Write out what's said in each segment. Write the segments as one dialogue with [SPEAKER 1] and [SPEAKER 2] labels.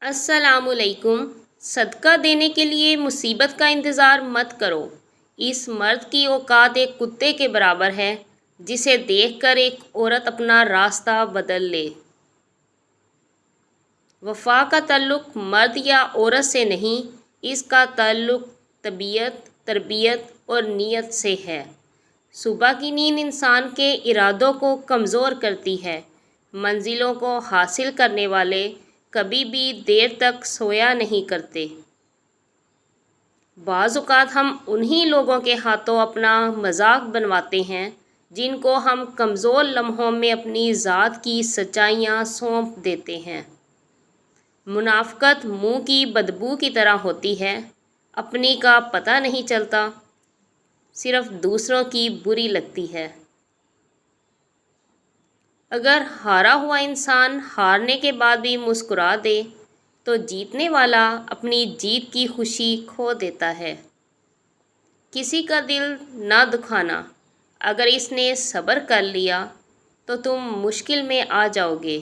[SPEAKER 1] السلام علیکم۔ صدقہ دینے کے لیے مصیبت کا انتظار مت کرو۔ اس مرد کی اوقات ایک کتے کے برابر ہے جسے دیکھ کر ایک عورت اپنا راستہ بدل لے۔ وفا کا تعلق مرد یا عورت سے نہیں، اس کا تعلق طبیعت، تربیت اور نیت سے ہے۔ صبح کی نیند انسان کے ارادوں کو کمزور کرتی ہے۔ منزلوں کو حاصل کرنے والے کبھی بھی دیر تک سویا نہیں کرتے۔ بعض اوقات ہم انہی لوگوں کے ہاتھوں اپنا مذاق بنواتے ہیں جن کو ہم کمزور لمحوں میں اپنی ذات کی سچائیاں سونپ دیتے ہیں۔ منافقت منہ کی بدبو کی طرح ہوتی ہے، اپنی کا پتہ نہیں چلتا، صرف دوسروں کی بری لگتی ہے۔ اگر ہارا ہوا انسان ہارنے کے بعد بھی مسکرا دے تو جیتنے والا اپنی جیت کی خوشی کھو دیتا ہے۔ کسی کا دل نہ دکھانا، اگر اس نے صبر کر لیا تو تم مشکل میں آ جاؤ گے۔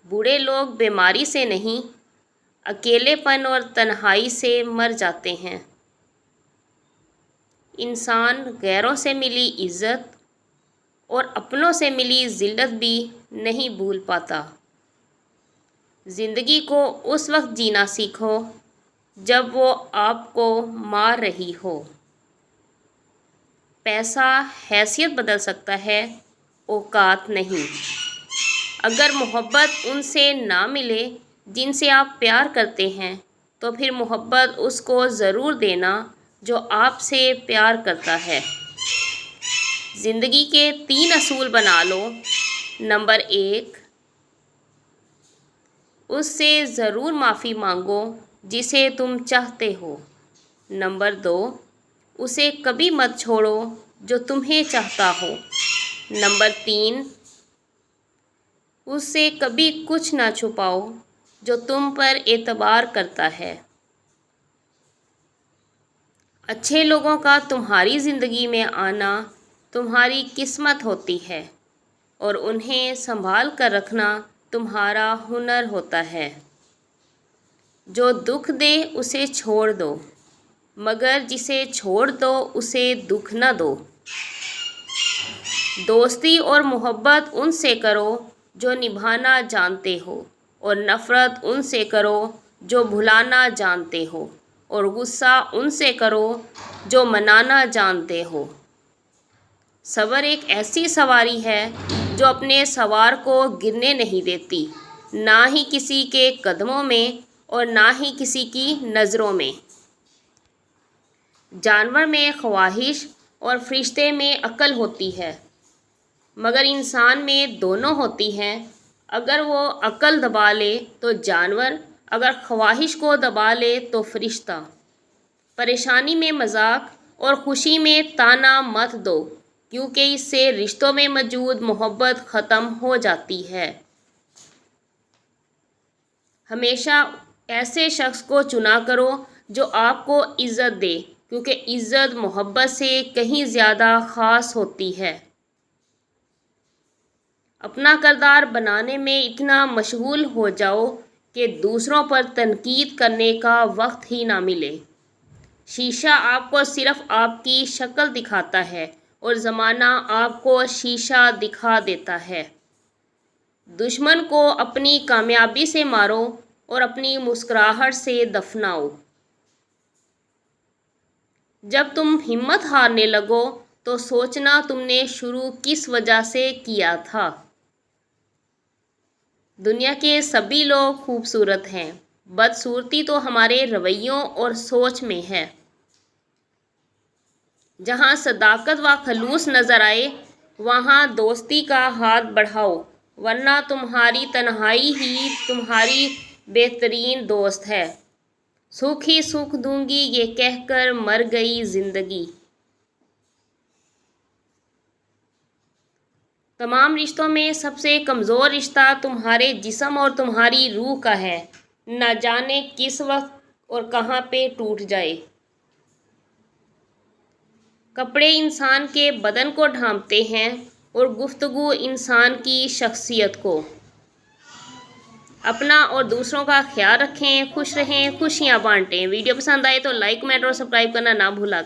[SPEAKER 1] بوڑھے لوگ بیماری سے نہیں، اکیلے پن اور تنہائی سے مر جاتے ہیں۔ انسان غیروں سے ملی عزت اور اپنوں سے ملی ذلت بھی نہیں بھول پاتا۔ زندگی کو اس وقت جینا سیکھو جب وہ آپ کو مار رہی ہو۔ پیسہ حیثیت بدل سکتا ہے، اوقات نہیں۔ اگر محبت ان سے نہ ملے جن سے آپ پیار کرتے ہیں تو پھر محبت اس کو ضرور دینا جو آپ سے پیار کرتا ہے۔ زندگی کے 3 اصول بنا لو۔ نمبر 1، اس سے ضرور معافی مانگو جسے تم چاہتے ہو۔ نمبر 2، اسے کبھی مت چھوڑو جو تمہیں چاہتا ہو۔ نمبر 3، اس سے کبھی کچھ نہ چھپاؤ جو تم پر اعتبار کرتا ہے۔ اچھے لوگوں کا تمہاری زندگی میں آنا تمہاری قسمت ہوتی ہے اور انہیں سنبھال کر رکھنا تمہارا ہنر ہوتا ہے۔ جو دکھ دے اسے چھوڑ دو، مگر جسے چھوڑ دو اسے دکھ نہ دو۔ دوستی اور محبت ان سے کرو جو نبھانا جانتے ہو، اور نفرت ان سے کرو جو بھلانا جانتے ہو، اور غصہ ان سے کرو جو منانا جانتے ہو۔ صبر ایک ایسی سواری ہے جو اپنے سوار کو گرنے نہیں دیتی، نہ ہی کسی کے قدموں میں اور نہ ہی کسی کی نظروں میں۔ جانور میں خواہش اور فرشتے میں عقل ہوتی ہے، مگر انسان میں دونوں ہوتی ہیں۔ اگر وہ عقل دبا لے تو جانور، اگر خواہش کو دبا لے تو فرشتہ۔ پریشانی میں مذاق اور خوشی میں طعنہ مت دو، کیونکہ اس سے رشتوں میں موجود محبت ختم ہو جاتی ہے۔ ہمیشہ ایسے شخص کو چنا کرو جو آپ کو عزت دے، کیونکہ عزت محبت سے کہیں زیادہ خاص ہوتی ہے۔ اپنا کردار بنانے میں اتنا مشغول ہو جاؤ کہ دوسروں پر تنقید کرنے کا وقت ہی نہ ملے۔ شیشہ آپ کو صرف آپ کی شکل دکھاتا ہے اور زمانہ آپ کو شیشہ دکھا دیتا ہے۔ دشمن کو اپنی کامیابی سے مارو اور اپنی مسکراہٹ سے دفناؤ۔ جب تم ہمت ہارنے لگو تو سوچنا تم نے شروع کس وجہ سے کیا تھا۔ دنیا کے سبھی لوگ خوبصورت ہیں، بدصورتی تو ہمارے رویوں اور سوچ میں ہے۔ جہاں صداقت و خلوص نظر آئے وہاں دوستی کا ہاتھ بڑھاؤ، ورنہ تمہاری تنہائی ہی تمہاری بہترین دوست ہے۔ سکھ ہی سکھ دوں گی یہ کہہ کر مر گئی زندگی۔ تمام رشتوں میں سب سے کمزور رشتہ تمہارے جسم اور تمہاری روح کا ہے، نہ جانے کس وقت اور کہاں پہ ٹوٹ جائے۔ کپڑے انسان کے بدن کو ڈھانپتے ہیں اور گفتگو انسان کی شخصیت کو۔ اپنا اور دوسروں کا خیال رکھیں، خوش رہیں، خوشیاں بانٹیں۔ ویڈیو پسند آئے تو لائک کمنٹ اور سبسکرائب کرنا نہ بھولا کریں۔